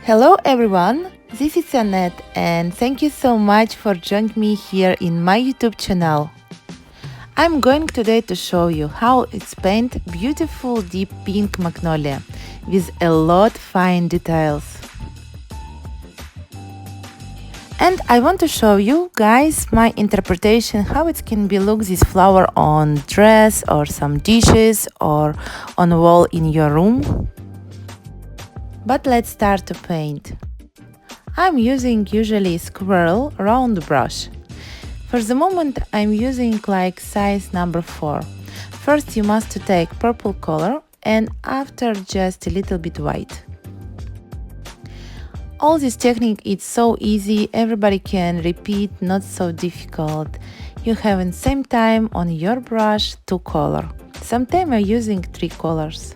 Hello everyone, this is Annette and thank you so much for joining me here in my YouTube channel. I'm going today to show you how it's paint beautiful deep pink magnolia with a lot fine details. And I want to show you guys my interpretation how it can be look this flower on dress or some dishes or on a wall in your room. But let's start to paint. I'm using usually squirrel round brush. For the moment I'm using like size number 4. First you must take purple color and after just a little bit white. All this technique is so easy, everybody can repeat, not so difficult. You have in same time on your brush 2 colors. Sometimes I'm using 3 colors.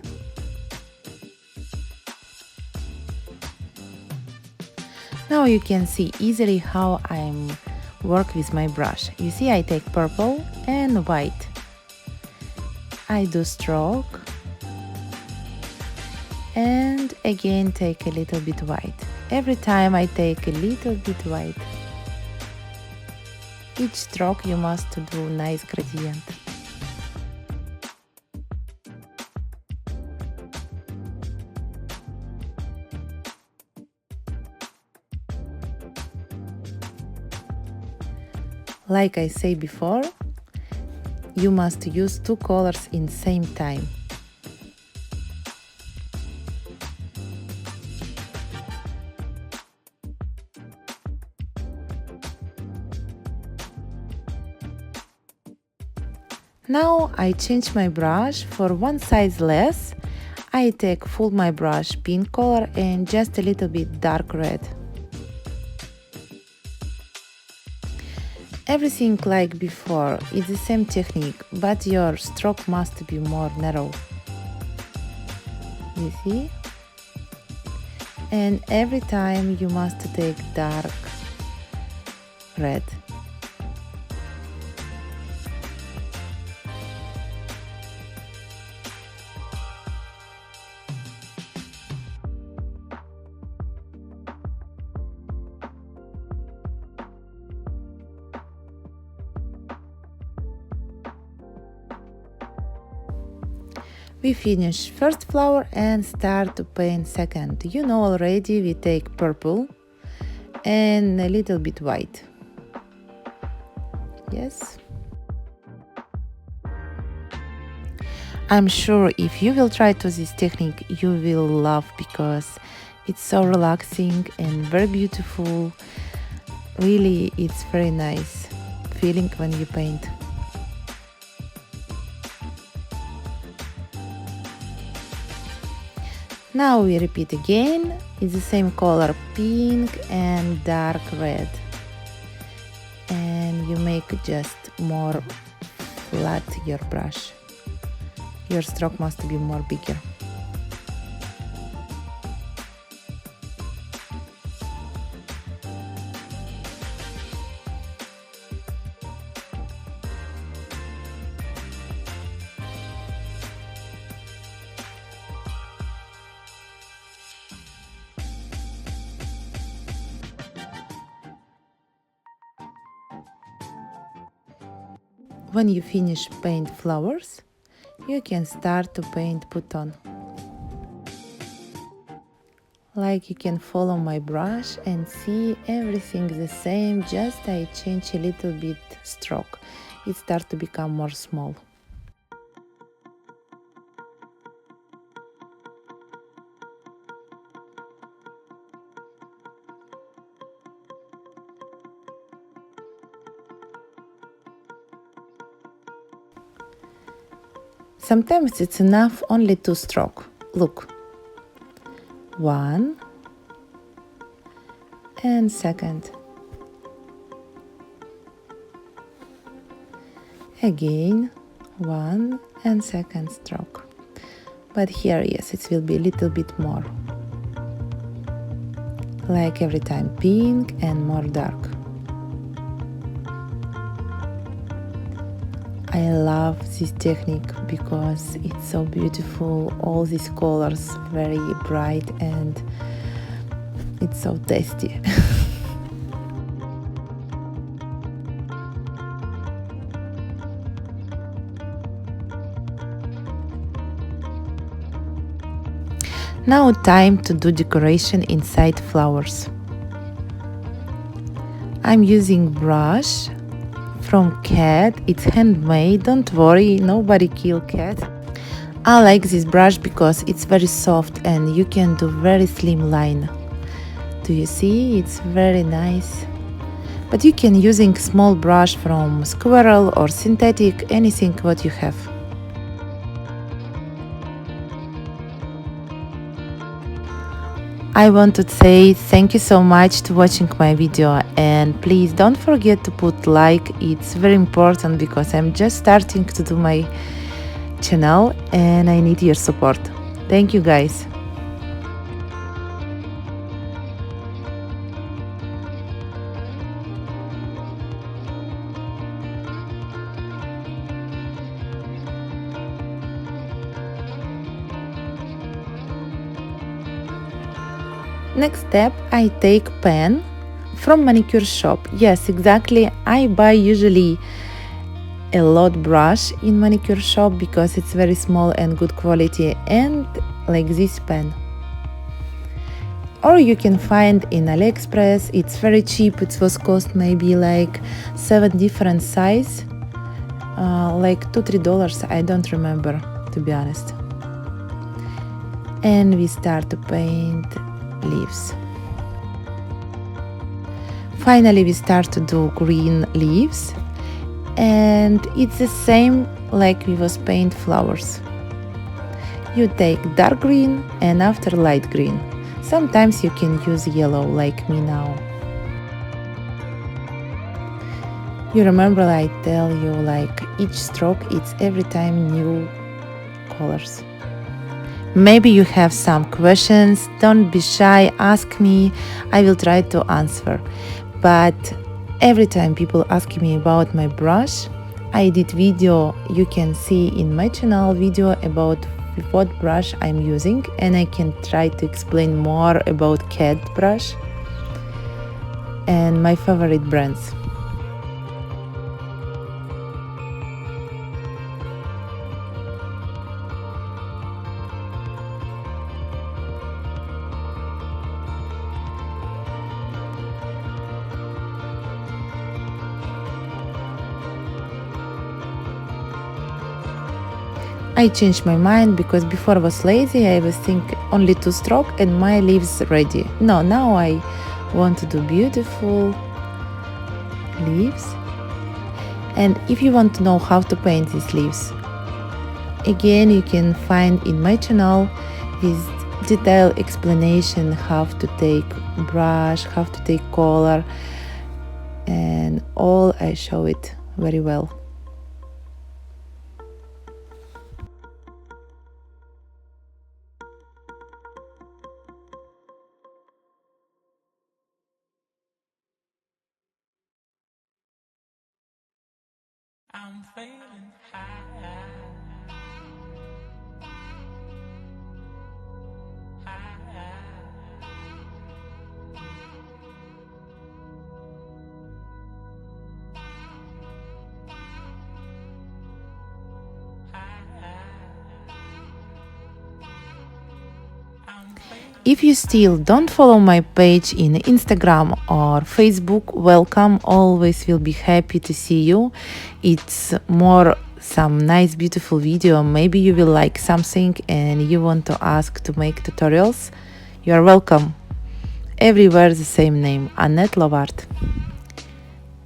Now you can see easily how I'm work with my brush. You see I take purple and white. I do stroke and again take a little bit white. Every time I take a little bit white. Each stroke you must do nice gradient. Like I say before, you must use 2 colors in same time. Now I change my brush for 1 size less. I take full my brush pink color and just a little bit dark red. Everything like before, it's the same technique, but your stroke must be more narrow. You see? And every time you must take dark red. We finish first flower and start to paint second. You know already we take purple and a little bit white. Yes. I'm sure if you will try to this technique you will love because it's so relaxing and very beautiful. Really it's very nice feeling when you paint. Now we repeat again, it's the same color pink and dark red. And you make just more flat your brush. Your stroke must be more bigger. When you finish paint flowers, you can start to paint button. Like you can follow my brush and see everything the same, just I change a little bit stroke. It starts to become more small. Sometimes it's enough only 2 strokes. Look. 1 and second. Again 1 and second stroke. But here, yes, it will be a little bit more. Like every time, pink and more dark. I love this technique because it's so beautiful, all these colors very bright and It's so tasty. Now time to do decoration inside flowers. I'm using brush from 𝐘𝐻. It's handmade, don't worry, nobody kill cat. I like this brush because it's very soft and you can do very slim line. Do you see? It's very nice. But you can using small brush from squirrel or synthetic, anything what you have. I want to say thank you so much to watching my video, and please don't forget to put like. It's very important because I'm just starting to do my channel and I need your support. Thank you guys. Next step, I take pen from manicure shop. Yes, exactly. I buy usually a lot brush in manicure shop because it's very small and good quality, and like this pen. Or you can find in AliExpress. It's very cheap. It was cost maybe like 7 different size, like $2-3. I don't remember, to be honest. And we start to paint leaves. Finally, we start to do green leaves, and it's the same like we was paint flowers. You take dark green and after light green. Sometimes you can use yellow like me now. You remember I tell you like each stroke it's every time new colors. Maybe you have some questions, don't be shy, ask me, I will try to answer. But every time people ask me about my brush, I did video, you can see in my channel video about what brush I'm using, and I can try to explain more about 𝐘𝐻 brush and my favorite brands. I changed my mind because before I was lazy, I was thinking only 2 stroke and my leaves ready. No, now I want to do beautiful leaves. And if you want to know how to paint these leaves, again you can find in my channel this detailed explanation how to take brush, how to take color, and all I show it very well. I'm feeling high. If you still don't follow my page in Instagram or Facebook, welcome, always will be happy to see you. It's more some nice beautiful video, maybe you will like something and you want to ask to make tutorials, you are welcome. Everywhere the same name, annet.lovart.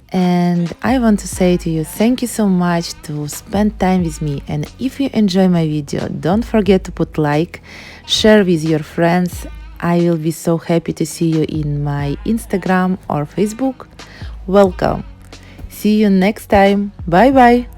And I want to say to you, thank you so much to spend time with me, and if you enjoy my video, don't forget to put like, share with your friends. I will be so happy to see you in my Instagram or Facebook. Welcome. See you next time. Bye bye.